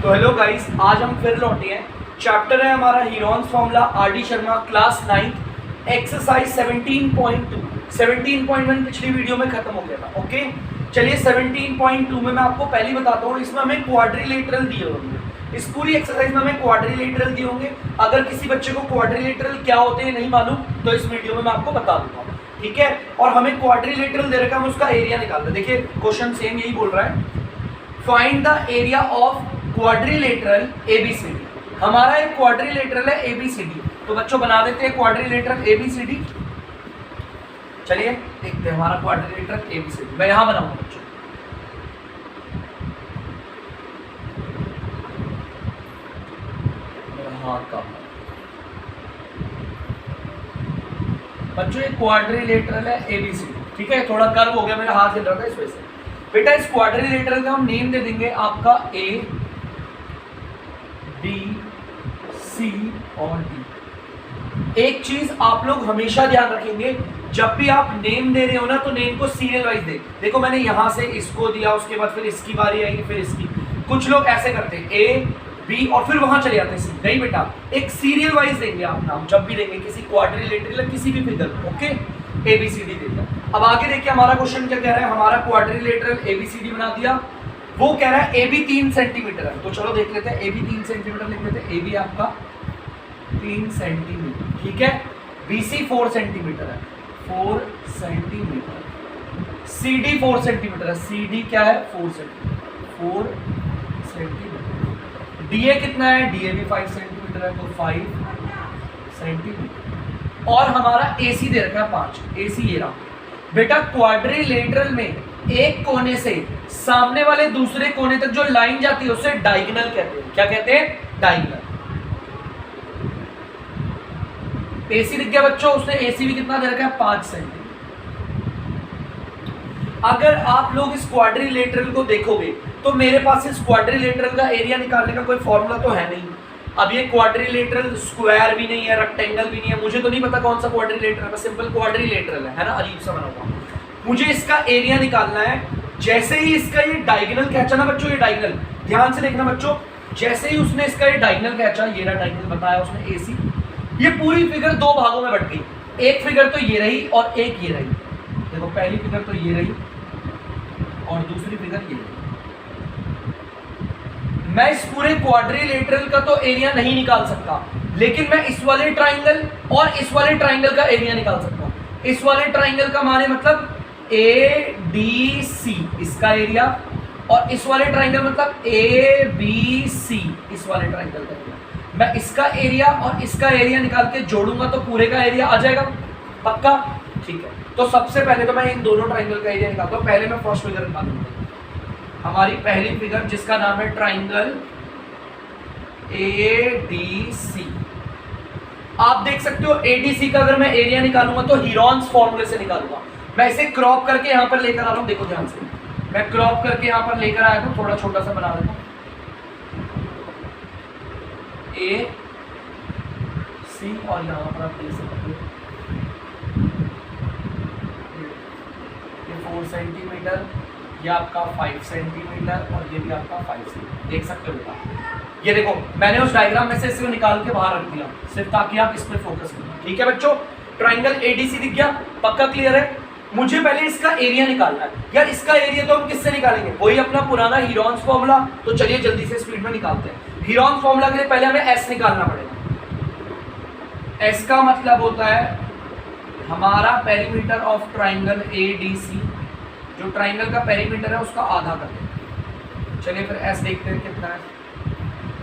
तो hello guys, आज हम फिर लौटे हैं। चैप्टर है हमारा Heron's formula, RD. Sharma, class 9, exercise 17.2। 17.1 पिछली वीडियो में खत्म हो गया था। ओके, चलिए 17.2 में मैं आपको पहले बताता हूँ। इसमें हमें क्वाड्रिलेटरल दिए होंगे। इस पूरी एक्सरसाइज में हमें क्वाड्रिलेटरल दिए होंगे। अगर किसी बच्चे को क्वाड्रिलेटरल क्या होते हैं नहीं मालूम तो इस वीडियो में मैं आपको बता दूंगा, ठीक है। और हमें क्वाड्रिलेटरल दे रखा है, हमें उसका एरिया निकालना है। देखिए क्वेश्चन सेम यही बोल रहा है, find the area of quadrilateral ABCD। हमारा एक क्वाड्रिलेटरल है ABCD, तो बच्चों बना देते हैं क्वाड्रिलेटरल ABCD। चलिए देखते हैं हमारा क्वाड्रिलेटरल ABCD। मैं यहां बनाऊंगा बच्चों, मेरा हाथ का बच्चों ये क्वाड्रिलेटरल है ABCD, ठीक है। थोड़ा कर्व हो गया, मेरा हाथ हिल रहा था इस वजह से। बेटा इस क्वाड्रिलेटरल का हम नेम दे देंगे आपका A, B, C और D। एक चीज आप लोग हमेशा ध्यान रखेंगे, जब भी आप नेम दे रहे हो ना तो नेम को सीरियल वाइज दे। देखो मैंने यहां से इसको दिया, उसके बाद फिर इसकी बारी आएगी, फिर इसकी। कुछ लोग ऐसे करते हैं A, B और फिर वहां चले जाते हैं C। नहीं बेटा, एक सीरियल वाइज देंगे आप नाम जब भी देंगे किसी क्वाड्रिलेटरल या किसी भी फिगर। ओके, ABCD देता। अब आगे देखिए हमारा क्वेश्चन क्या कह रहा है। हमारा क्वाड्रिलेटरल ABCD बना दिया, वो कह रहा है AB 3 सेंटीमीटर है। तो चलो देख लेते हैं, AB 3 सेंटीमीटर लिख लेते हैं। AB आपका 3 सेंटीमीटर, ठीक है। BC 4 सेंटीमीटर है, 4 सेंटीमीटर। CD 4 सेंटीमीटर है, CD क्या है 4 सेंटीमीटर, 4 सेंटीमीटर। DA कितना है, DA भी 5 सेंटीमीटर है, तो 5 सेंटीमीटर। और हमारा AC दे रखा है 5, AC ये रहा। बेटा क्वाड्रिलेटरल में एक कोने से सामने वाले दूसरे कोने तक जो लाइन जाती है उसे डायगोनल कहते हैं। क्या कहते हैं? डायगोनल। AC दिख गया बच्चों, उसने AC भी कितना दे रखा है 5 सेंटीमीटर। अगर आप लोग इस क्वाड्रिलेटरल को देखोगे तो मेरे पास इस क्वाड्रिलेटरल का एरिया निकालने का कोई फॉर्मूला तो है नहीं। अब ये क्वाड्रिलेटरल स्क्वायर भी नहीं है, रेक्टेंगल भी नहीं है, मुझे तो नहीं पता कौन सा क्वाड्रिलेटरल है, सिंपल क्वाड्रिलेटरल है ना, अजीब सा बना हुआ। मुझे इसका एरिया निकालना है। जैसे ही इसका ये डायगोनल खींचा ना बच्चों, ये डायगोनल ध्यान से देखना बच्चों, जैसे ही उसने इसका ये डायगोनल खींचा, ये रहा डायगोनल बताया उसने AC, ये पूरी फिगर दो भागों में बट गई। एक फिगर तो ये रही और एक ये रही। देखो पहली फिगर तो ये रही और दूसरी फिगर ये रही। मैं इस पूरे क्वाड्रिलेटरल का तो एरिया नहीं निकाल सकता, लेकिन मैं इस वाले ट्राइंगल और इस वाले ट्राइंगल का एरिया निकाल सकता हूं। इस वाले ट्राइंगल का माने मतलब ADC इसका एरिया, और इस वाले ट्राइंगल मतलब ABC इस वाले ट्राइंगल का एरिया। मैं इसका एरिया और इसका एरिया निकाल के जोड़ूंगा तो पूरे का एरिया आ जाएगा, पक्का? ठीक है। तो सबसे पहले तो मैं इन दोनों ट्राइंगल का एरिया निकालता हूं। पहले मैं फर्स्ट फिगर निकालूंगा, हमारी पहली फिगर जिसका नाम है ट्राइंगल ADC। आप देख सकते हो ADC का अगर मैं एरिया निकालूंगा तो हीरोन्स फॉर्मूले से निकालूंगा। मैं इसे क्रॉप करके यहां पर लेकर आ रहा हूं, देखो ध्यान से। मैं क्रॉप करके यहां पर लेकर आया हूं, थोड़ा छोटा सा बना देता हूं। AC और यहां पर आप देख सकते हो ये 4 सेंटीमीटर, ये आपका 5 सेंटीमीटर और ये भी आपका 5 सेंटीमीटर। देख सकते हो बेटा, ये देखो मैंने उस डायग्राम में से इसको निकाल के बाहर रख दिया सिर्फ ताकि आप इस पे फोकस करें, ठीक है बच्चों। ट्राइंगल ADC दिख गया, पक्का क्लियर है। मुझे पहले इसका एरिया निकालना है यार। इसका एरिया तो हम किससे निकालेंगे, वही अपना पुराना हीरोन्स फॉर्मूला। तो चलिए जल्दी से स्पीड में निकालते हैं। हीरोन्स फॉर्मूला के लिए पहले हमें S निकालना पड़ेगा। S का मतलब होता है हमारा पेरीमीटर ऑफ ट्राइंगल ADC। जो ट्राइंगल का पेरीमीटर है उसका आधा कर दें। चलिए फिर S देखते हैं कितना है।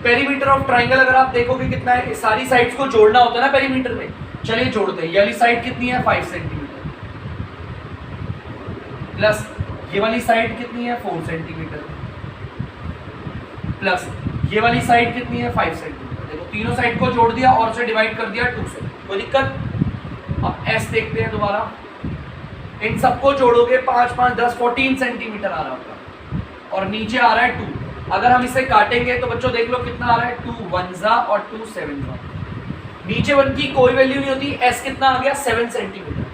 पेरीमीटर ऑफ ट्राइंगल अगर आप देखोगे कितना है, सारी साइड्स को जोड़ना होता है ना पेरीमीटर में। चलिए जोड़ते हैं। ये वाली साइड कितनी है 5 सेंटीमीटर, प्लस ये वाली साइड कितनी है 4 सेंटीमीटर, प्लस ये वाली साइड कितनी है 5 सेंटीमीटर। देखो तीनों साइड को जोड़ दिया और उसे डिवाइड कर दिया 2 से, कोई दिक्कत? अब S देखते हैं दोबारा। इन सबको जोड़ोगे 5 5 10 14 सेंटीमीटर आ रहा होगा और नीचे आ रहा है 2। अगर हम इसे काटेंगे तो बच्चों देख लो कितना आ रहा है, 2 1 और 2 7। नीचे 1 की कोई वैल्यू नहीं होती। S कितना आ गया 7 सेंटीमीटर।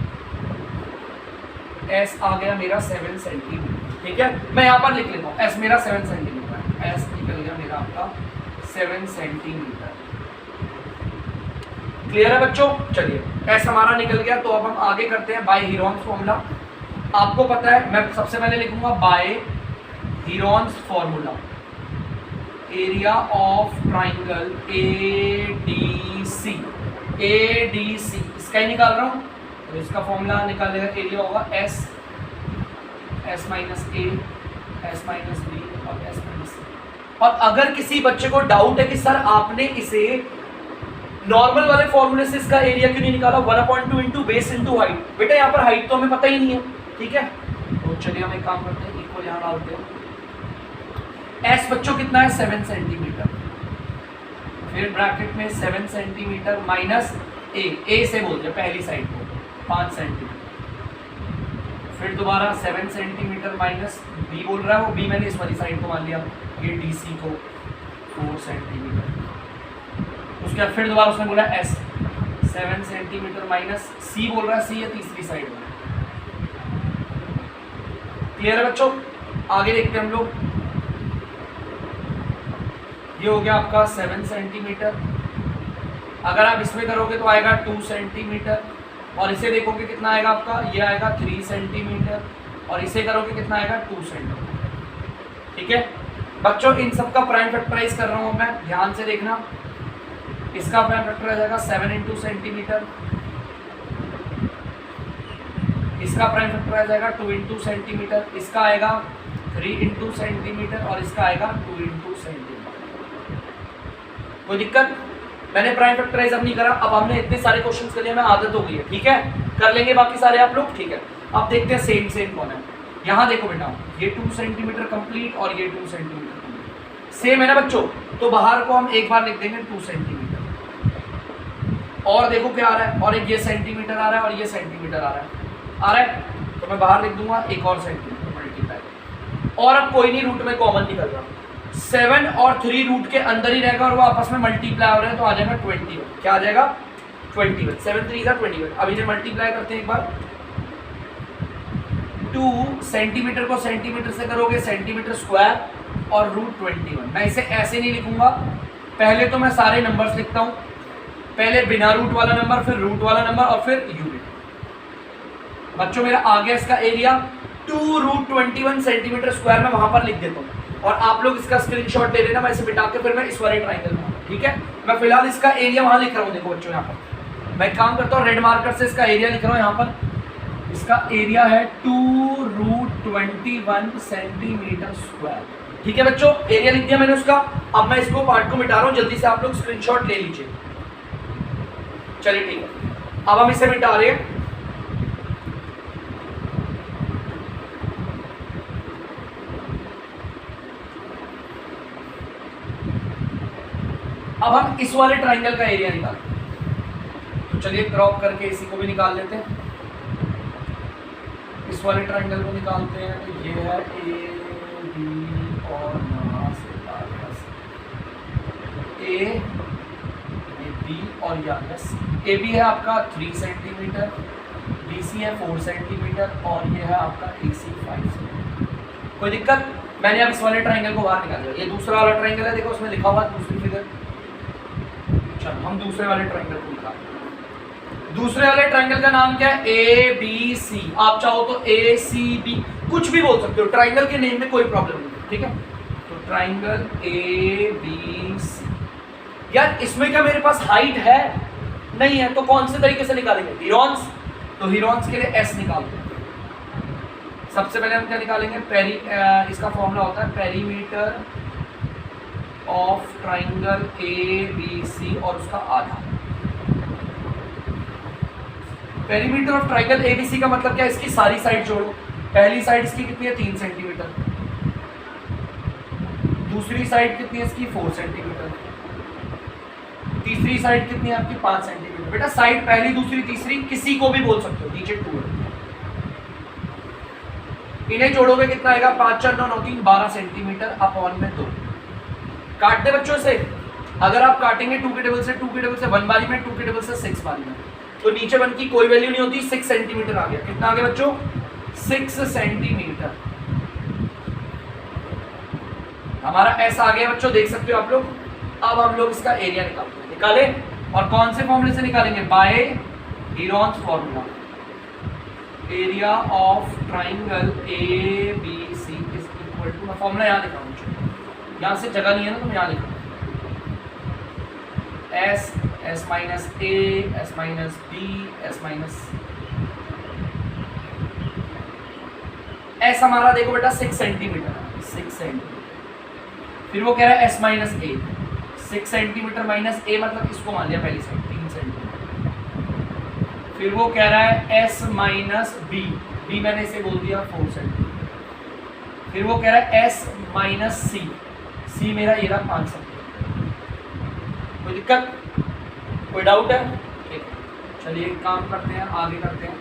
S आ गया मेरा 7 सेंटीमीटर, ठीक है। मैं यहाँ पर लिख लेता हूँ S मेरा 7 सेंटीमीटर है। S निकल गया मेरा आपका 7 सेंटीमीटर। क्लियर है बच्चों? चलिए एस हमारा निकल गया, तो अब हम आगे करते हैं बाय हीरोन्स फॉर्मूला। आपको पता है, मैं सबसे पहले लिखूंगा by Heron's formula, area of triangle ADC, ADC इसका ही निकाल रहा हूं, तो इसका फॉर्मूला निकालेगा, एरिया होगा S minus A, S minus B और S माइनस C। और अगर किसी बच्चे को डाउट है कि सर आपने इसे नॉर्मल वाले फॉर्मूले से इसका एरिया क्यों नहीं निकाला, 1/2 इंटू बेस इंटू हाइट, बेटा यहाँ पर हाइट तो हमें पता ही नहीं है, ठीक है। तो चलिए हम एक काम करते हैं, इक्वल यहाँ डालते हैं। एस बच्चों कितना है 7 सेंटीमीटर, फिर ब्रैकेट में 7 सेंटीमीटर माइनस ए से बोलते हैं पहली साइड को 5 सेंटीमीटर, फिर दोबारा 7 सेंटीमीटर माइनस बी बोल रहा है, वो बी मैंने इस वाली साइड को मान लिया, ये DC को 4 सेंटीमीटर, उसके बाद फिर दोबारा उसने बोला एस 7 सेंटीमीटर माइनस सी बोल रहा है, सी है तीसरी साइड में। क्लियर है बच्चों? आगे देखते हैं हम लोग, ये हो गया आपका 7 सेंटीमीटर, अगर आप इसमें करोगे तो आएगा 2 सेंटीमीटर, और इसे देखोगे कितना आएगा आपका, ये आएगा 3 सेंटीमीटर, और इसे करोगे कितना आएगा 2 सेंटीमीटर। ठीक है बच्चों, इन सब का प्राइम फैक्टराइज कर रहा हूँ मैं, ध्यान से देखना। इसका प्राइम फैक्टर आ जाएगा 7 इंटू सेंटीमीटर, इसका प्राइम फैक्टर आ जाएगा 2 इंटू सेंटीमीटर, इसका आएगा 3 इंटू सेंटीमीटर, और इसका आएगा 2 इंटू सेंटीमीटर। कोई दिक्कत? मैंने प्राइम फैक्टराइज अब नहीं करा, अब हमने इतने सारे क्वेश्चंस कर लिए, हमें आदत हो गई है, ठीक है, कर लेंगे बाकी सारे आप लोग, ठीक है। अब देखते हैं सेम कौन है। यहाँ देखो बेटा, ये 2 सेंटीमीटर कंप्लीट और ये 2 सेंटीमीटर कंप्लीट, सेम है ना बच्चों, तो बाहर को हम एक बार लिख देंगे 2 सेंटीमीटर, और देखो क्या आ रहा है, और एक ये सेंटीमीटर आ रहा है और ये सेंटीमीटर आ रहा है, तो मैं बाहर लिख दूंगा एक और सेंटीमीटर मल्टीप्लाई, और अब कोई नहीं रूट में कॉमन निकल रहा, 7 और 3 रूट के अंदर ही रहेगा, और वो आपस में मल्टीप्लाई हो रहे हैं, तो आ जाएगा 21। क्या आ जाएगा? 21। 7 3 21। अब इन्हें मल्टीप्लाई करते हैं एक बार, 2 सेंटीमीटर को सेंटीमीटर से करोगे सेंटीमीटर स्क्वायर और रूट 21। मैं इसे ऐसे नहीं लिखूंगा, पहले तो मैं सारे नंबर्स लिखता हूँ, पहले बिना रूट वाला नंबर, फिर रूट वाला नंबर, और फिर यूनिट। बच्चों मेरा आ गया इसका एरिया 2 रूट 21 सेंटीमीटर स्क्वायर, में वहां पर लिख देता हूँ, और आप लोग इसका स्क्रीनशॉट ले लेना, मैं इसे मिटा के फिर मैं इस वाले ट्राइंगल में, ठीक है। मैं फिलहाल इसका एरिया वहां लिख रहा हूँ, देखो बच्चों यहाँ पर मैं काम करता हूँ, रेड मार्कर से इसका एरिया लिख रहा हूँ, यहाँ पर इसका एरिया है 2 रूट 21 सेंटीमीटर स्क्वायर, ठीक है बच्चों, एरिया लिख दिया मैंने उसका। अब मैं इसको पार्ट को मिटा रहा हूँ, जल्दी से आप लोग स्क्रीनशॉट ले लीजिए। चलिए ठीक है, अब हम इसे मिटा रहे हैं। अब हम इस वाले ट्राइंगल का एरिया निकालते हैं, तो चलिए क्रॉप करके इसी को भी निकाल लेते हैं। इस वाले ट्राइंगल को निकालते हैं, तो ये है ए बी और यहाँ से ए बी और यहाँ से ए बी है आपका 3 सेंटीमीटर, बी सी है 4 सेंटीमीटर, और ये है आपका ए सी 5 सेंटीमीटर। कोई दिक्कत? मैंने अब इस वाले ट्राइंगल को बाहर निकाल दिया। ये दूसरा वाला ट्राइंगल है, देखो उसमें लिखा हुआ दूसरी फिगर। चलो हम दूसरे वाले ट्राइंगल को निकालते हैं। दूसरे वाले ट्राइंगल का नाम क्या है? A B C. आप चाहो तो ए सी बी कुछ भी बोल सकते हो, ट्राइंगल के नेम में कोई प्रॉब्लम नहीं, ठीक है। तो ट्राइंगल ए बी सी। यार इसमें क्या मेरे पास हाइट है? नहीं है, तो कौन से तरीके से निकालेंगे? हीरोन्स। तो हीरोन्स के लिए एस निकालते हैं। सबसे पहले हम क्या निकालेंगे? इसका फॉर्मूला होता है perimeter of triangle A B C और उसका आधा। Perimeter of triangle A B C का मतलब क्या है? इसकी सारी साइड जोड़ो। पहली साइड इसकी कितनी है? 3 सेंटीमीटर। दूसरी साइड कितनी है इसकी? 4 सेंटीमीटर। तीसरी साइड कितनी है आपकी? 5 सेंटीमीटर। बेटा साइड पहली, दूसरी, तीसरी किसी को भी बोल सकते हो, नीचे 2 है। इन्हें जोड़ोगे कितना आएगा? 5 4 9 9 3 12 सेंटीमीटर अपॉन में 2। काट दे बच्चों से। अगर आप काटेंगे 2 के टेबल से 2 के टेबल से 1 बारी में, 2 के टेबल से 6 बारी में, तो नीचे 1 की कोई वैल्यू नहीं होती। 6 सेंटीमीटर आ गया। कितना आ गया बच्चों? 6 सेंटीमीटर। हमारा एस आ गया बच्चों, देख सकते हो आप लोग। अब हम लोग इसका एरिया निकाले, और कौन से फॉर्मूले से निकालेंगे? By Heron's formula. Area of triangle A B C is equal to, मैं फॉर्मूला यहाँ लिखा हूँ, यहाँ से जगह नहीं है ना तो मैं यहाँ लिखा हूँ, S S minus A S minus B S minus, S हमारा देखो बेटा 6 सेंटीमीटर, 6 सेंटीमीटर। फिर वो कह रहा है एस माइनस ए, 6 सेंटीमीटर माइनस ए मतलब इसको मान लिया पहली साइड 3 सेंटीमीटर। फिर वो कह रहा है एस माइनस बी, बी मैंने इसे बोल दिया 4 सेंटीमीटर। फिर वो कह रहा है एस माइनस सी, सी मेरा ये रहा 5 सेंटीमीटर। कोई दिक्कत, कोई डाउट है? ठीक है, चलिए काम करते हैं, आगे करते हैं।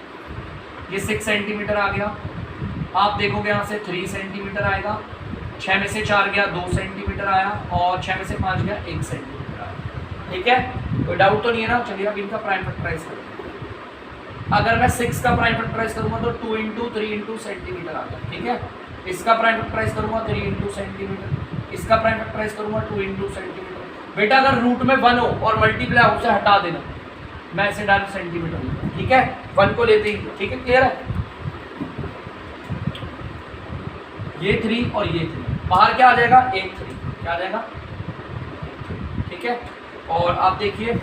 ये 6 सेंटीमीटर आ गया, आप देखोगे यहाँ से 3 सेंटीमीटर आएगा, 6 में से 4 गया 2 सेंटीमीटर आया, और 6 में से 5 गया 1 सेंटीमीटर आया। ठीक है, कोई डाउट तो नहीं है ना? चलिए अब इनका प्राइम फैक्टराइज करते हैं। अगर मैं 6 का प्राइम फैक्टराइज करूँगा तो 2 इंटू 3 इंटू सेंटीमीटर आ गया। ठीक है, इसका प्राइम फैक्टराइज करूँगा 3 इंटू सेंटीमीटर, इसका प्राइम फैक्टराइज करूँगा 2 इंटू सेंटीमीटर। बेटा अगर रूट में 1 हो और मल्टीप्लाई उसे हटा देना, मैं इसे डायरेक्ट सेंटीमीटर लूँगा। ठीक है, 1 को लेते ही। ठीक है, क्लियर है? ये 3 और ये 3, बाहर क्या आ जाएगा? 1 3, क्या आ जाएगा? ठीक है, और आप देखिए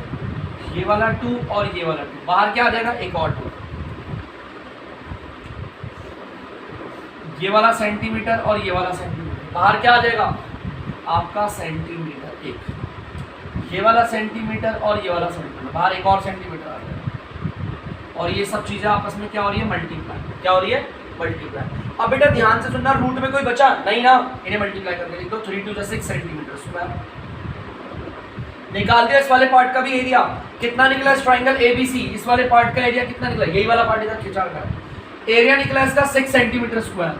ये वाला 2 और ये वाला 2, बाहर क्या आ जाएगा? एक और 2। ये वाला सेंटीमीटर और ये वाला सेंटीमीटर, बाहर क्या आ जाएगा? आपका सेंटीमीटर 1। ये वाला सेंटीमीटर और ये वाला सेंटीमीटर, बाहर एक और सेंटीमीटर आ जाएगा। और ये सब चीजें आपस में क्या हो रही है? मल्टीप्लाई। क्या हो रही है? मल्टीप्लाई। अब बेटा ध्यान से सुनना, रूट में कोई बचा नहीं ना, इन्हें मल्टीप्लाई करके लिख दो। 3 2 6 सेंटीमीटर स्क्वायर। निकाल दिया इस वाले पार्ट का भी एरिया। कितना निकला इस ट्राइंगल एबीसी, इस वाले पार्ट का एरिया कितना निकला? यही वाला पार्ट इधर खिंचा रखा है, एरिया निकला इसका 6 सेंटीमीटर स्क्वायर।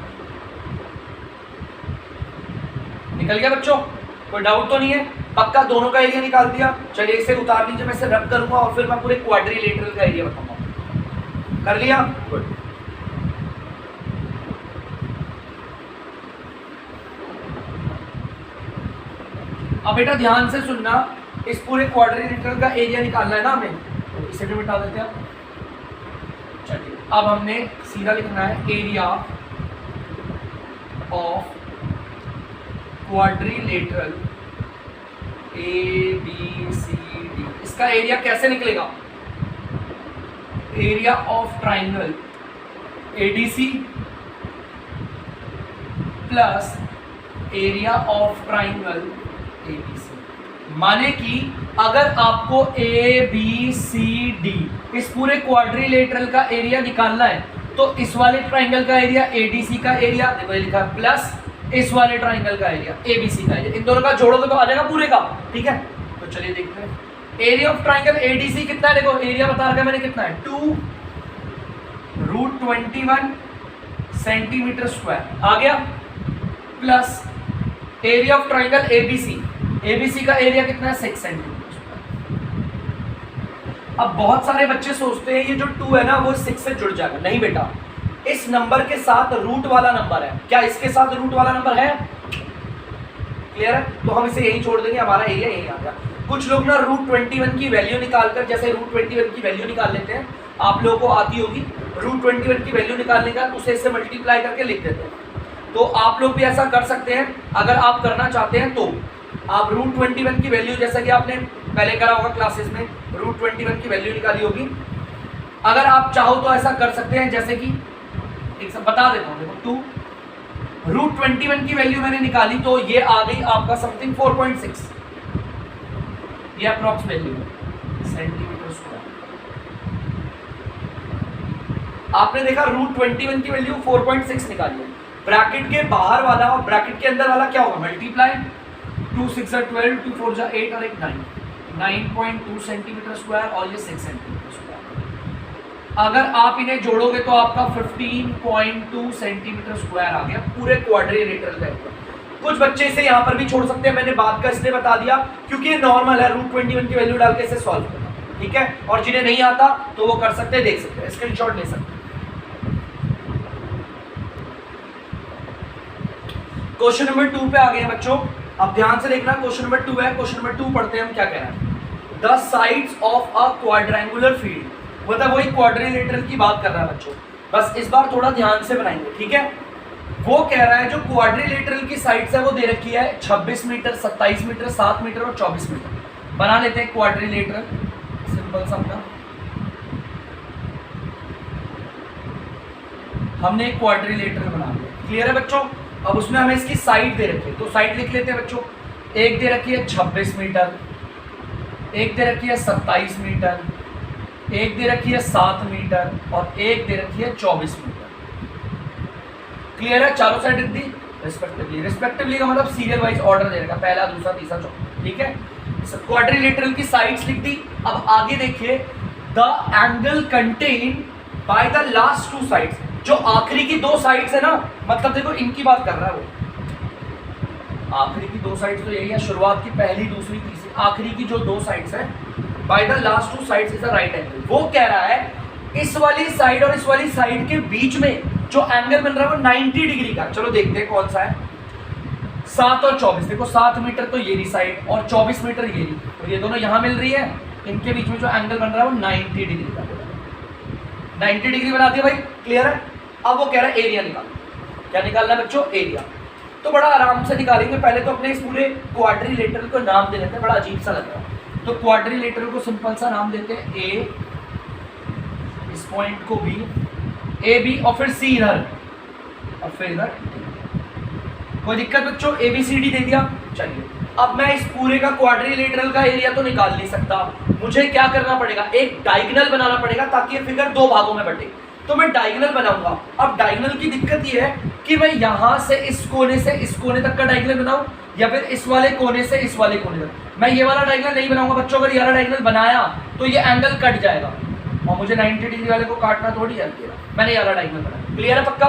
निकल गया बच्चों? कोई डाउट तो नहीं है? पक्का दोनों का एरिया निकाल दिया। चलिए इसे उतार लीजिए, मैं इसे रब करूंगा और फिर मैं पूरे क्वाड्रिलेटरल का एरिया बताऊंगा। कर लिया? गुड। अब बेटा ध्यान से सुनना, इस पूरे क्वाड्रिलेटरल का एरिया निकालना है ना हमें, तो इसे भी मिटा देते हैं। चलिए अब हमने सीधा लिखना है area of quadrilateral A B C D. इसका एरिया कैसे निकलेगा? Area of triangle ADC plus area of triangle ABC. माने कि अगर आपको ए बी सी डी इस पूरे क्वाड्रिलेटरल का एरिया निकालना है तो इस वाले ट्राइंगल का एरिया एडीसी का एरिया देखो ये लिखा है, प्लस इस वाले ट्राइंगल का एरिया एबीसी का एरिया, इन दोनों का जोड़ोगे तो आ जाएगा पूरे का। ठीक है, तो चलिए देखते हैं एरिया ऑफ ट्राइंगल एडीसी कितना है। देखो एरिया बता रखा है मैंने कितना है, 2√21 सेंटीमीटर स्क्वायर आ गया, plus area of triangle ABC, ABC का एरिया कितना है 6 सेंटीमीटर स्क्वायर। अब बहुत सारे बच्चे सोचते हैं ये जो 2 है ना वो 6 से जुड़ जाएगा। नहीं बेटा, इस नंबर के साथ रूट वाला नंबर है। क्या इसके साथ रूट वाला नंबर है? क्लियर है? तो हम इसे यही छोड़ देंगे, हमारा एरिया यही आ गया। कुछ लोग ना √21 की वैल्यू निकालकर, जैसे √21 की वैल्यू निकाल लेते हैं, आप लोगों को आती होगी, √21 की वैल्यू निकालने का उसे इससे मल्टीप्लाई करके लिख देते हैं। तो आप लोग भी ऐसा कर सकते हैं, अगर आप करना चाहते हैं तो आप √21 की वैल्यू, जैसा कि आपने पहले करा होगा क्लासेस में, √21 की वैल्यू निकाली होगी। अगर आप चाहो तो ऐसा कर सकते हैं, जैसे कि एक बता देता हूँ, देखो 2√21 की वैल्यू मैंने निकाली तो ये आ गई आपका समथिंग 4.6, ये अप्रॉक्स वैल्यू सेंटीमीटर स्क्वायर। आपने देखा √21 की वैल्यू 4.6 निकाली है, ब्रैकेट के बाहर वाला और ब्रैकेट के अंदर वाला क्या होगा? मल्टीप्लाई, 2 6 12, 2 4 8 और एक 9.2 सेंटीमीटर स्क्वायर और ये 6 सेंटीमीटर स्क्वायर। अगर आप इन्हें जोड़ोगे तो आपका 15.2 सेंटीमीटर स्क्वायर आ गया पूरे क्वाड्रिलेटरल का एरिया। कुछ बच्चे इसे यहाँ पर भी छोड़ सकते हैं, मैंने बात का इसलिए बता दिया क्योंकि ये नॉर्मल है, √21 की वैल्यू डाल के इसे सॉल्व करना। ठीक है, और जिन्हें नहीं आता तो वो कर सकते हैं, देख सकते हैं, स्क्रीनशॉट ले सकते हैं। क्वेश्चन नंबर 2 पे आ गए हैं बच्चों। अब ध्यान से देखना, क्वेश्चन नंबर 2 है। क्वेश्चन नंबर 2 पढ़ते हैं हम क्या कह रहे हैं। The sides of a quadrangular field, मतलब वही क्वाड्रिलेटरल की बात कर रहा है बच्चों। बस इस बार थोड़ा ध्यान से बनाएंगे, ठीक है। वो कह रहा है जो क्वाड्रिलेटरल की साइड्स है वो दे रखी है 26 मीटर, 27 मीटर, 7 मीटर और 24 मीटर। बना लेते हैं क्वाड्रिलेटरल, सिंपल सा अपना। हमने एक क्वाड्रिलेटरल बना लिया, क्लियर है बच्चों। अब उसमें हमें इसकी साइड दे रखी है, तो साइड लिख लेते हैं बच्चों। एक दे रखी है 26 मीटर, एक दे रखी है 27 मीटर, एक दे रखी है 7 मीटर और एक दे रखी है 24 मीटर। क्लियर है, चारों साइड लिख दी रिस्पेक्टिवली। रिस्पेक्टिवली का मतलब सीरियल वाइज ऑर्डर दे रखा, पहला, दूसरा, तीसरा, चौथा, ठीक है। क्वाड्रिलेटरल की साइड्स लिख दी। अब आगे देखिए, the angle contain by the last two sides, जो आखिरी की दो साइड्स है ना, मतलब देखो इनकी बात कर रहा है वो। आखिरी की दो साइड्स तो यही है, शुरुआत की पहली, दूसरी, तीसरी, आखिरी की जो दो साइड्स है, by the last two sides is a right angle. वो कह रहा है इस वाली साइड और इस वाली साइड के बीच में जो एंगल बन रहा है वो 90 डिग्री का। चलो देखते हैं कौन सा है। 7 और 24, देखो 7 मीटर तो ये रही साइड और 24 मीटर ये रही, तो ये दोनों यहां मिल रही है। इनके बीच में जो एंगल बन रहा है वो 90 डिग्री का, 90 डिग्री बना दिया भाई, क्लियर है। अब वो कह रहा है एरिया निकालो। क्या निकालना है बच्चों? एरिया। तो बड़ा आराम से निकालेंगे। पहले तो अपने इस पूरे क्वाड्रिलेटरल को नाम दे देते हैं, बड़ा अजीब सा लग रहा है। तो क्वाड्रिलेटरल को सिंपल सा नाम देते हैं ए, इस पॉइंट को बी, ए बी और फिर सी इधर और फिर इधर। कोई दिक्कत बच्चों? ए बी सी डी दे दिया। चलिए अब मैं इस पूरे का क्वाड्रिलेटरल का एरिया तो निकाल नहीं सकता, मुझे क्या करना पड़ेगा, एक डायगोनल बनाना पड़ेगा ताकि ये फिगर दो भागों में बटे। तो मैं डायगोनल बनाऊंगा। अब डायगोनल की दिक्कत ये है कि मैं यहां से इस कोने तक का डायगोनल बनाऊं या फिर इस वाले कोने से इस वाले कोने तक। मैं ये वाला डायगोनल नहीं बनाऊंगा बच्चों। अगर ये वाला डायगोनल बनाया तो ये एंगल कट जाएगा और मुझे 90 डिग्री वाले को काटना थोड़ी है। मैंने ये वाला डायगोनल बनाया, क्लियर है पक्का।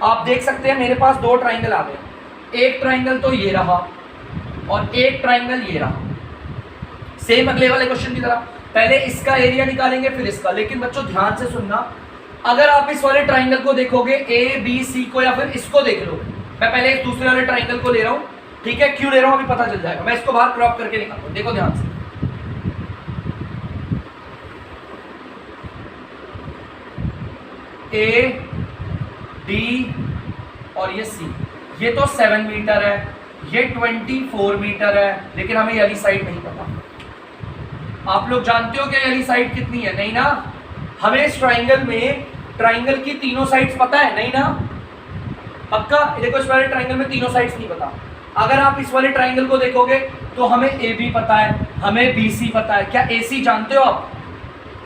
आप देख सकते हैं मेरे पास दो ट्राइंगल आ गए। एक ट्राइंगल तो ये रहा और एक ट्राइंगल ये रहा, सेम अगले वाले क्वेश्चन की तरह। पहले इसका एरिया निकालेंगे फिर इसका। लेकिन बच्चों ध्यान से सुनना, अगर आप इस वाले ट्राइंगल को देखोगे, ए बी सी को या फिर इसको देख लो, मैं पहले इस दूसरे वाले ट्राइंगल को ले रहा हूं, ठीक है। क्यों ले रहा हूं अभी पता चल जाएगा। मैं इसको बाहर क्रॉप करके निकालता हूं, देखो ध्यान से। ए डी और ये सी, ये तो 7 मीटर है, ये 24 मीटर है, लेकिन हमें ये वाली साइड नहीं पता। आप लोग जानते हो कि ये वाली साइड कितनी है? नहीं ना। हमें इस ट्राइंगल में ट्राइंगल की तीनों साइड्स पता है? नहीं ना। पक्का? देखो इस वाले ट्राइंगल में तीनों साइड्स नहीं पता। अगर आप इस वाले ट्राइंगल को देखोगे तो हमें ए बी पता है, हमें बी सी पता है। क्या ए सी जानते हो आप?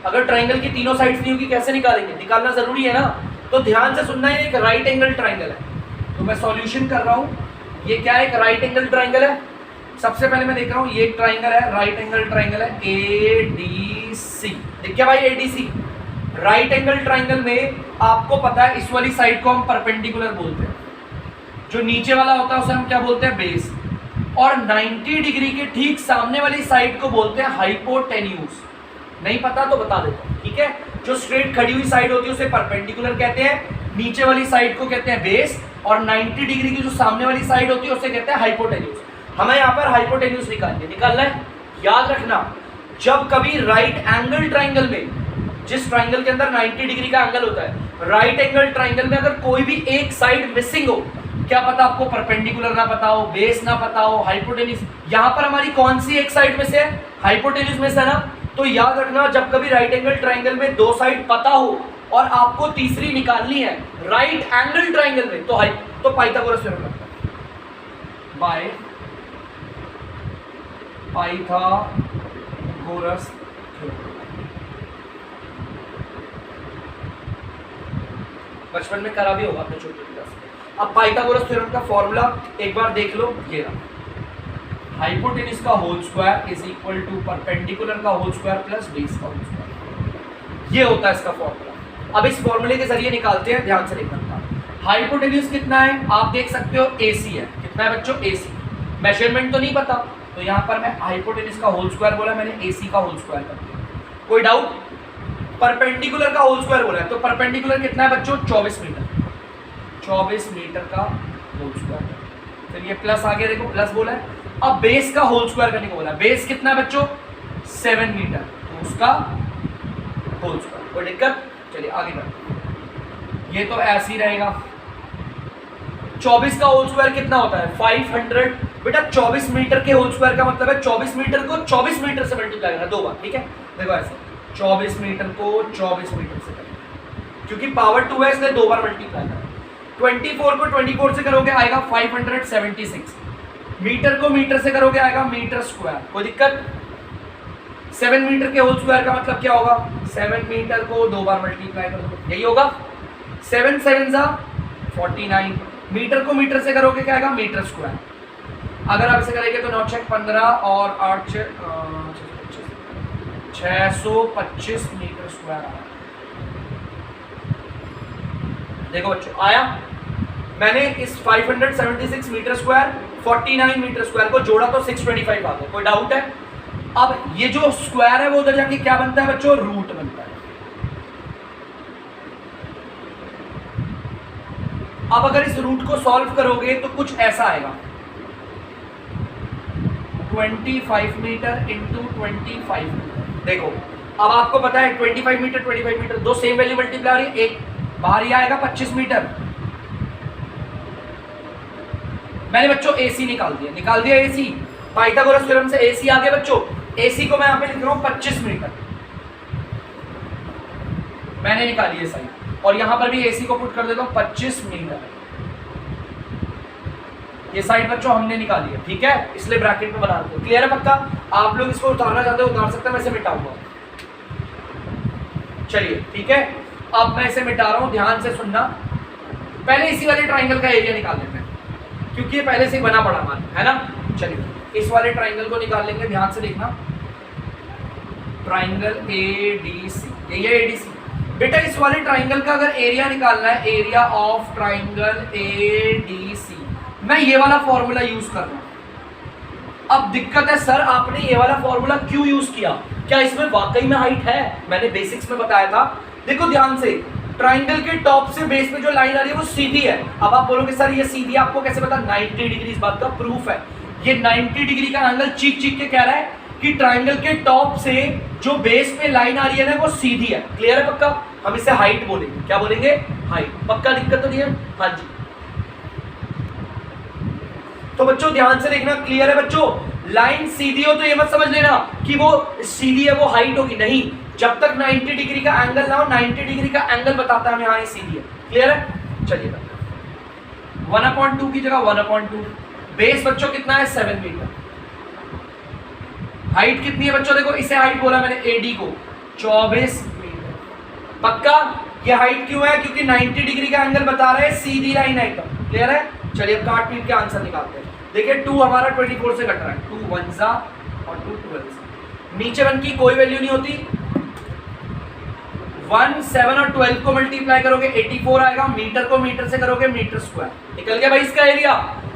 अगर ट्राइंगल की तीनों साइड्स नहीं होगी कैसे निकालेंगे? निकालना जरूरी है ना। तो ध्यान से सुनना, है एक राइट एंगल ट्राइंगल है। तो मैं सॉल्यूशन कर रहा हूँ। ये क्या है? एक राइट एंगल ट्राइंगल है। सबसे पहले मैं देख रहा हूँ ये एक ट्राइंगल है, राइट एंगल ट्राइंगल है, ए डी सी। देखिए भाई, A D C right angle triangle में आपको पता है इस वाली साइड को हम परपेंडिकुलर बोलते हैं, जो नीचे वाला होता है उसे हम क्या बोलते हैं? बेस। और 90 डिग्री के ठीक सामने वाली साइड को बोलते हैं हाइपोटेन्यूज। नहीं पता तो बता देता हूं, ठीक है। जो स्ट्रेट खड़ी हुई साइड होती है उसे परपेंडिकुलर कहते हैं, नीचे वाली साइड को कहते हैं बेस, और 90 डिग्री की जो सामने वाली साइड होती है उसे कहते हैं हाइपोटेन्यूज। हमें यहाँ पर हाइपोटेन्यूज निकालना है। याद रखना, जब कभी राइट एंगल ट्राइंगल में, जिस ट्राइंगल के अंदर 90 डिग्री का एंगल होता है, राइट एंगल ट्राइंगल में अगर कोई भी एक साइड मिसिंग हो, क्या पता आपको परपेंडिकुलर ना पता हो, बेस ना पता हो, हाइपोटेन्यूज, यहाँ पर हमारी कौन सी एक साइड में से है? हाइपोटेन्यूज में से ना। तो याद रखना, जब कभी राइट एंगल ट्राइंगल में दो साइड पता हो और आपको तीसरी निकालनी है राइट एंगल ट्राइंगल में, तो पाइथागोरस थ्योरम लगता है। By Pythagoras theorem. बचपन में करा भी होगा आपने छोटे क्लास में। अब पाइथागोरस थ्योरम का फॉर्मूला एक बार देख लो, ये रहा। हाइपोटेन्यूज का whole square is equal to perpendicular का होल स्क्वायर प्लस बेस का होल स्क्वायर। ये होता है इसका फॉर्मूला। अब इस फॉर्मूले के जरिए निकालते हैं, ध्यान से देखना। हाइपोटेन्यूज कितना है आप देख सकते हो, AC है। कितना है बच्चों? AC। मेजरमेंट तो नहीं पता, तो यहाँ पर मैं हाइपोटेन्यूज का होल स्क्वायर बोला, मैंने AC का होल स्क्वायर कर दिया। कोई डाउट? परपेंडिकुलर का होल स्क्वायर बोला है, तो परपेंडिकुलर कितना है बच्चों? 24 मीटर। 24 मीटर का होल स्क्वायर। फिर ये प्लस आ गया, देखो प्लस बोला है। अब बेस का होल स्क्वायर करने को बोला है। बेस कितना है बच्चों? 7 मीटर, तो उसका होल स्क्वायर। कोई दिक्कत? चलिए आगे बढ़ते। ये तो ऐसे ही रहेगा। 24 का होल स्क्वायर कितना होता है? 500। बेटा 24 मीटर के होल स्क्वायर का मतलब है 24 मीटर को 24 मीटर से मल्टीप्लाई करना 2 बार, ठीक है? देखो ऐसे 24 मीटर को 24 मीटर से करना, क्योंकि पावर 2 है इसलिए 2 बार मल्टीप्लाई करना। 24 को 24 से करोगे आएगा 576। मीटर को मीटर से करोगे आएगा मीटर स्क्वायर। कोई दिक्कत? 7 मीटर के होल स्क्वायर का मतलब क्या होगा? 7 मीटर को 2 बार मल्टीप्लाई कर दो, यही होगा। 7 7 जा 49। मीटर को मीटर से करोगे क्या आएगा? Metre square. अगर आप इसे करेंगे तो 9 6 15 और 8 625 मीटर स्क्वायर आया। देखो बच्चों आया। मैंने इस 576 मीटर स्क्वायर 49 मीटर स्क्वायर को जोड़ा तो 625 आ गया। कोई डाउट है? अब ये जो स्क्वायर है वो उधर जाके क्या बनता है बच्चों? रूट बनता है। अब अगर इस रूट को सॉल्व करोगे तो कुछ ऐसा आएगा, 25 मीटर इंटू 25 मीटर। देखो अब आपको पता है 25 मीटर दो सेम वैल्यू मल्टीप्लाई हो रही है, एक बाहर ही आएगा 25 मीटर। मैंने बच्चों AC निकाल दिया AC। पाइथागोरस थ्योरम से AC आ गया बच्चों। AC को मैं यहां पे लिख रहा हूं 25 मीटर, मैंने निकाली है साइड, और यहां पर भी AC को पुट कर देता हूं 25 मीटर। ये साइड बच्चों हमने निकाली है, ठीक है? इसलिए ब्रैकेट में बना दो। क्लियर है पक्का? आप लोग इसको उतारना चाहते हो उतार सकते हैं, मैं इसे मिटाऊंगा। चलिए ठीक है, अब मैं इसे मिटा रहा हूं, ध्यान से सुनना। पहले इसी वाले ट्राइंगल का एरिया निकाल लेते हैं, क्योंकि ये पहले से ही बना पड़ा हमारा, है ना? चलिए इस वाले ट्राइंगल को निकाल लेंगे, ध्यान से देखना। ट्राइंगल ADC, ये ADC। बेटा इस वाले ट्राइंगल का अगर एरिया निकालना है, एरिया ऑफ ट्राइंगल ADC, मैं ये वाला फॉर्मूला यूज कर रहा हूं। अब दिक्कत है सर आपने ये वाला फॉर्मूला क्यों यूज किया? क्या इसमें वाकई में हाइट है? मैंने बेसिक्स में बताया था। देखो ध्यान से, ट्राइंगल के टॉप से बेस पे जो लाइन आ रही है वो सीधी है। अब आप बोलोगे सर ये सीधी, आपको कैसे पता? 90 डिग्री इस बात का प्रूफ है। ये 90 डिग्री का एंगल चीख के कह रहा है कि ट्राइंगल के टॉप से जो बेस पे लाइन आ रही है ना वो सीधी है। क्लियर है पक्का? हम इसे हाइट बोलेंगे। क्या बोलेंगे? हाइट। पक्का? दिक्कत तो नहीं है? हाँ जी। तो बच्चों ध्यान से देखना, क्लियर है बच्चों? लाइन सीधी हो तो ये मत समझ लेना कि वो सीधी है वो हाइट होगी, नहीं। जब तक 90 डिग्री का एंगल ना हो, 90 डिग्री का एंगल बताता है हमें हाँ ये सीधी है। क्लियर है? चलिए 1/2 की जगह 1/2। बेस बच्चों कितना है? 7 मीटर। हाइट कितनी है बच्चों? देखो इसे हाइट बोला मैंने AD को 24 मीटर। पक्का? ये हाइट क्यों है? क्योंकि 90 डिग्री का एंगल बता रहे हैं, सीधी लाइन है एकदम। क्लियर है? चलिए अब काट पीट के आंसर निकालते हैं। देखिए 2 हमारा 24 से कट रहा है, 2 1 जा और 2 12 जा। नीचे 1 की कोई वैल्यू नहीं होती। 1 7 और 12 को मल्टीप्लाई करोगे 84 आएगा। मीटर को मीटर से करोगे मीटर स्क्वायर। निकल गया भाई इसका एरिया।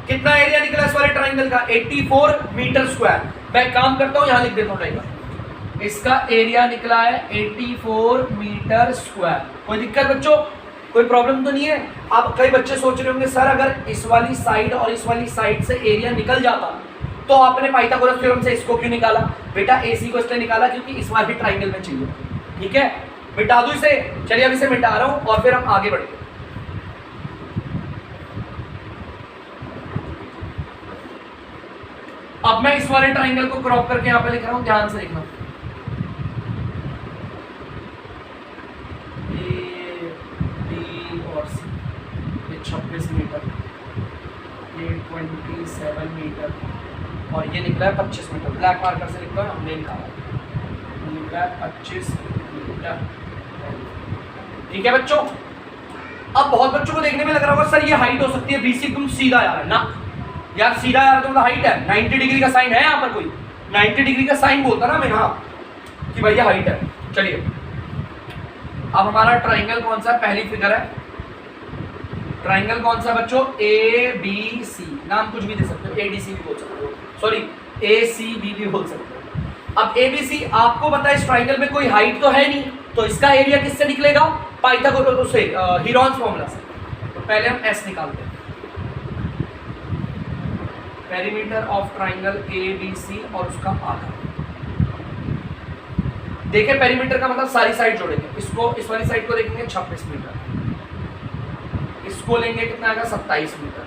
कितना एरिया निकला इस वाले ट्राइंगल का? 84 मीटर स्क्वायर। मैं काम करता हूं, यहां लिख देता हूं। इसका एरिया निकला है 84 मीटर स्क्वायर। कोई दिक्कत बच्चों? कोई प्रॉब्लम तो नहीं है? अब कई बच्चे सोच रहे होंगे सर अगर इस वाली साइड और इस वाली साइड से एरिया निकल जाता तो आपने पाइथागोरस थ्योरम से इसको क्यों निकाला? बेटा AC को इसलिए निकाला क्योंकि इस वाले ट्राइंगल में चाहिए। ठीक है, मिटा दूं इसे। चलिए अब इसे मिटा रहा हूं और फिर हम आगे बढ़ेंगे। अब मैं इस वाले ट्राइंगल को क्रॉप करके यहां पे लिख रहा हूं, ध्यान से देखना। और ये 26 मीटर, ये 27 मीटर और ये निकला है 25 मीटर। ब्लैक मार्कर से लिखता हूं, हमने निकाला निकला है 25 मीटर। ठीक है बच्चों? अब बहुत बच्चों को देखने में लग रहा होगा सर ये हाइट हो सकती है, BC एकदम सीधा यार है ना यार, सीधा यार तो हाइट है। 90 डिग्री का साइन है यहाँ पर, कोई 90 डिग्री का साइन बोलता ना मैं हाँ कि भैया हाइट है। चलिए अब हमारा ट्राइंगल कौन सा है? पहली फिगर है। ट्राइंगल कौन सा बच्चों? ABC। नाम कुछ भी दे सकते हो, ADC भी बोल सकते हो, सॉरी ACB भी बोल सकते हो। अब ABC आपको पता है इस ट्राइंगल में कोई हाइट तो है नहीं, तो इसका एरिया किससे निकलेगा? पाइथागोरस से, हीरोन्स फॉर्मूला से। तो पहले हम S निकालते हैं। पेरीमीटर ऑफ ट्राइंगल ABC और उसका आधा। देखिए पेरीमीटर का मतलब सारी साइड जोड़ेंगे, इसको इस वाली साइड को देखेंगे 26 मीटर, इसको लेंगे कितना आएगा 27 मीटर,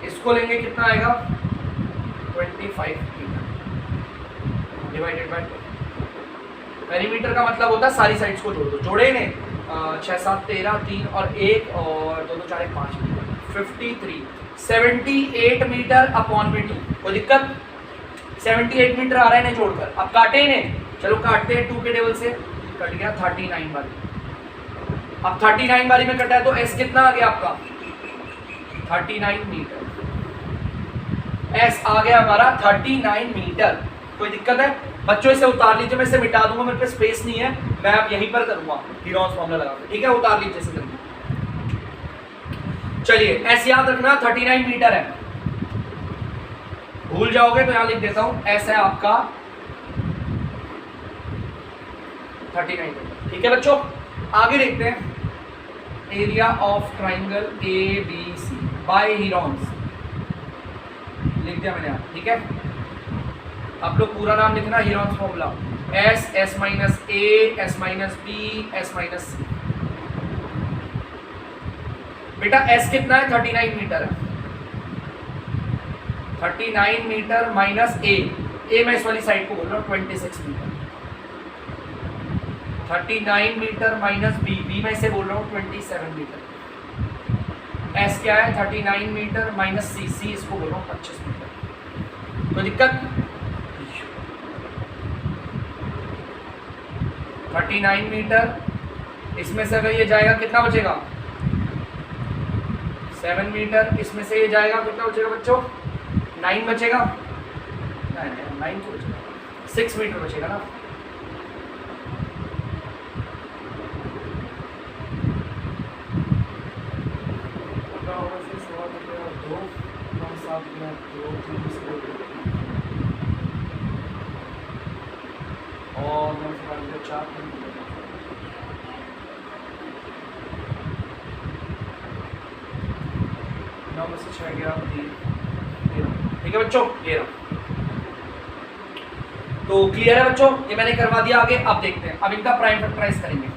इसको लेंगे कितना आएगा 25 मीटर डिवाइडेड बाय 2। पेरीमीटर का मतलब होता है सारी साइड्स को जोड़ दो, जोड़े ने 6 7 13 3 और 1 और 2 2 4 1 5 53 78 मीटर अपॉन में 2। कोई दिक्कत? 78 मीटर आ रहा है इन्हें जोड़कर। अब काटे इन्हें, चलो काटते हैं 2 के टेबल से, कट गया 39 बारी। अब 39 बारी में कटा है तो एस कितना आ गया आपका 39 मीटर। एस आ गया हमारा 39 मीटर। कोई दिक्कत है बच्चों? इसे उतार लीजिए, मैं इसे मिटा दूंगा, मेरे पे स्पेस नहीं है, मैं अब यहीं पर करूंगा हीरोन्स फॉर्मूला लगाकर, ठीक है? उतार लीजिए इसे जल्दी। चलिए एस याद रखना 39 मीटर है, भूल जाओगे तो यहां लिख देता हूं, एस है आपका 39 मीटर, ठीक है बच्चों? आगे देखते हैं area of triangle ABC by Heron's, लिख दिया मैंने यहाँ, ठीक है? आप लोग पूरा नाम लिखना, Heron's formula S, S minus A, S minus B, S minus C. बेटा एस कितना है 39 मीटर है, 39 मीटर माइनस ए, मैं इस वाली साइड को बोल रहा हूँ 26 मीटर, 39 मीटर माइनस बी, मैं इसे बोल रहा हूँ 27 मीटर। एस क्या है 39 मीटर माइनस सी, इसको बोल रहा हूँ 25 मीटर। कोई दिक्कत? 39 मीटर, इसमें से अगर ये जाएगा कितना बचेगा 7 मीटर, इसमें से ये जाएगा कितना बचेगा बच्चों 9 बचेगा, नहीं 9 तो बचेगा 6 मीटर बचेगा ना। और 4 9 में से 6 गया 3, ठीक है बच्चों? ये रहा। तो क्लियर है बच्चों? ये मैंने करवा दिया। आगे अब देखते हैं, अब इनका प्राइम फैक्टराइज करेंगे।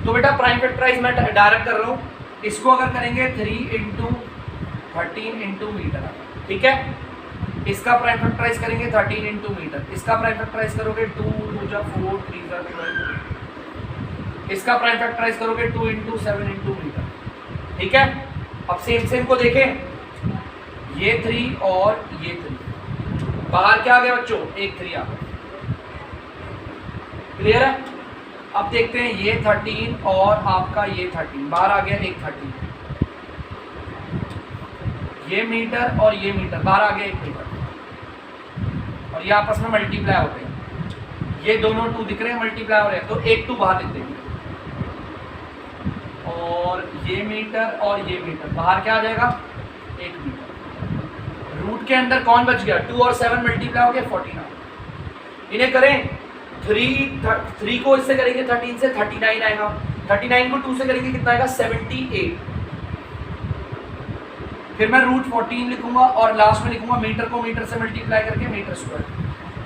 तो बेटा प्राइम फैक्टराइज मैं डायरेक्ट कर रहा हूँ, इसको अगर करेंगे 3 × 13 × मीटर, ठीक है? इसका प्राइम फैक्टराइज करेंगे 13 × मीटर, इसका प्राइम फैक्टराइज करोगे 2 2 जा 4 3 जा 12, इसका प्राइम फैक्टराइज करोगे 2 × 7 × मीटर, ठीक है? अब सेम को देखें, ये 3 और ये 3, बाहर क्या आ गया बच्चों 1 3 आ गया, क्लियर है? अब देखते हैं ये 13 और आपका ये 13, बाहर आ गया 1 13, ये मीटर और ये मीटर, बाहर आ गया 1 मीटर, और ये आपस में मल्टीप्लाई होते हैं, ये दोनों 2 दिख रहे हैं मल्टीप्लाई हो रहे हैं, तो 1 2 बाहर लिख देंगे, और ये मीटर और ये मीटर, बाहर क्या आ जाएगा 1 मीटर। रूट के अंदर कौन बच गया 2 और 7 मल्टीप्लाई हो गया 49। इन्हें करें 3 को इससे करेंगे 13 से 39 आएगा, 39 को 2 से करेंगे कितना आएगा 78। फिर मैं √14 लिखूंगा और लास्ट में लिखूंगा मीटर को मीटर से मल्टीप्लाई करके मीटर स्क्वायर।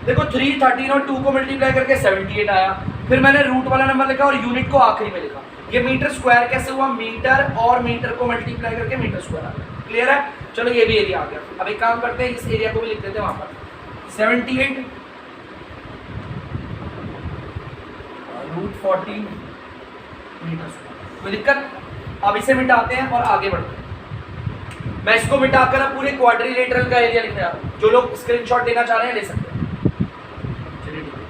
देखो 3 13 और 2 को मल्टीप्लाई करके 78 आया, फिर मैंने रूट वाला नंबर लिखा और यूनिट को आखिरी में लिखा। ये मीटर स्क्वायर कैसे हुआ, मीटर और मीटर को मल्टीप्लाई करके मीटर स्क्वायर आ गया, क्लियर है? चलो ये भी एरिया आ गया। अब एक काम करते हैं, इस एरिया को भी लिख देते हैं वहां पर 78 √14 मीटर स्क्वायर। कोई दिक्कत? अब इसे मिटाते हैं और आगे बढ़ते हैं। मैं इसको मिटाकर अब पूरे क्वाड्रिलेटरल का एरिया लिख रहा हूं, जो लोग स्क्रीनशॉट देना चाह रहे हैं ले सकते हैं। चलिए ठीक है,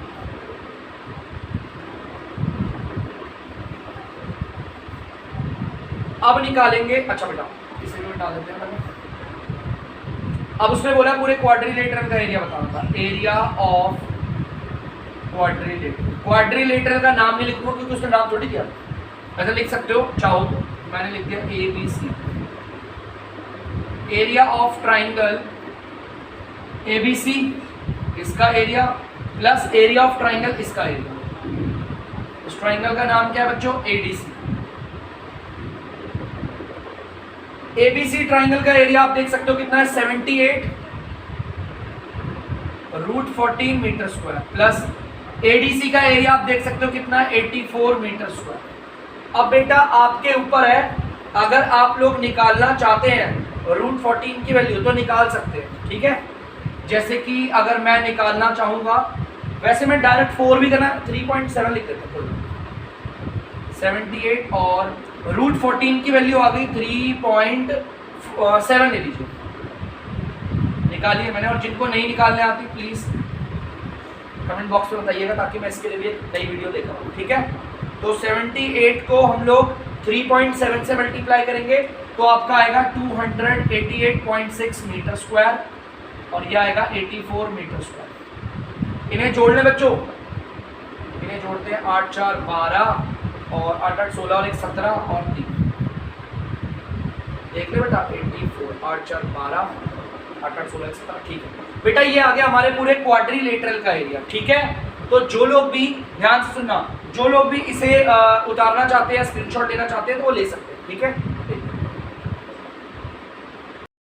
अब निकालेंगे, अच्छा बेटा इसे भी मिटा देते हैं। अब उसने बोला पूरे क्वाड्रिलेटरल का एरिया बताना था, एरिया ऑफ क्वाड्रिलेटरल। क्वाड्रिलेटरल का नाम नहीं लिखूंगा क्योंकि उसने नाम थोड़ी दिया, ऐसा लिख सकते हो चाहो तो, मैंने लिख दिया ABC। Area of triangle ABC, इसका area plus area of triangle इसका एरिया। उस ट्राइंगल का नाम क्या है बच्चों ADC। एबीसी ट्राइंगल का एरिया आप देख सकते हो कितना है 78 √14 मीटर स्क्वायर प्लस एडीसी का एरिया आप देख सकते हो कितना है 84 मीटर स्क्वायर। अब बेटा आपके ऊपर है, अगर आप लोग निकालना चाहते हैं √14 की वैल्यू तो निकाल सकते हैं, ठीक है। जैसे कि अगर मैं निकालना चाहूंगा, वैसे मैं डायरेक्ट 4 भी करना 3.7 लिख देता हूँ, 78 और √14 की वैल्यू आ गई 3.7 ले लीजिए, निकालिए मैंने। और जिनको नहीं निकालने आती प्लीज कमेंट बॉक्स में बताइएगा ताकि मैं इसके लिए भी एक नई वीडियो देख पाऊँ, ठीक है। तो 78 को हम लोग 3.7 से मल्टीप्लाई करेंगे तो आपका आएगा 288.6 मीटर स्क्वायर और यह आएगा 84 मीटर स्क्वायर। इन्हें जोड़ने बच्चों, इन्हें जोड़ते हैं 8 4 12 और 8 8 16 और 1 17 और 3, देख ले बेटा 84 8 4 12 8 8 16 17, ठीक है बेटा। ये आ गया हमारे पूरे क्वाड्रिलेटरल का एरिया, ठीक है। तो जो लोग भी ध्यान से सुनना, जो लोग भी इसे उतारना चाहते हैं, स्क्रीनशॉट लेना चाहते हैं तो वो ले सकते हैं, ठीक है।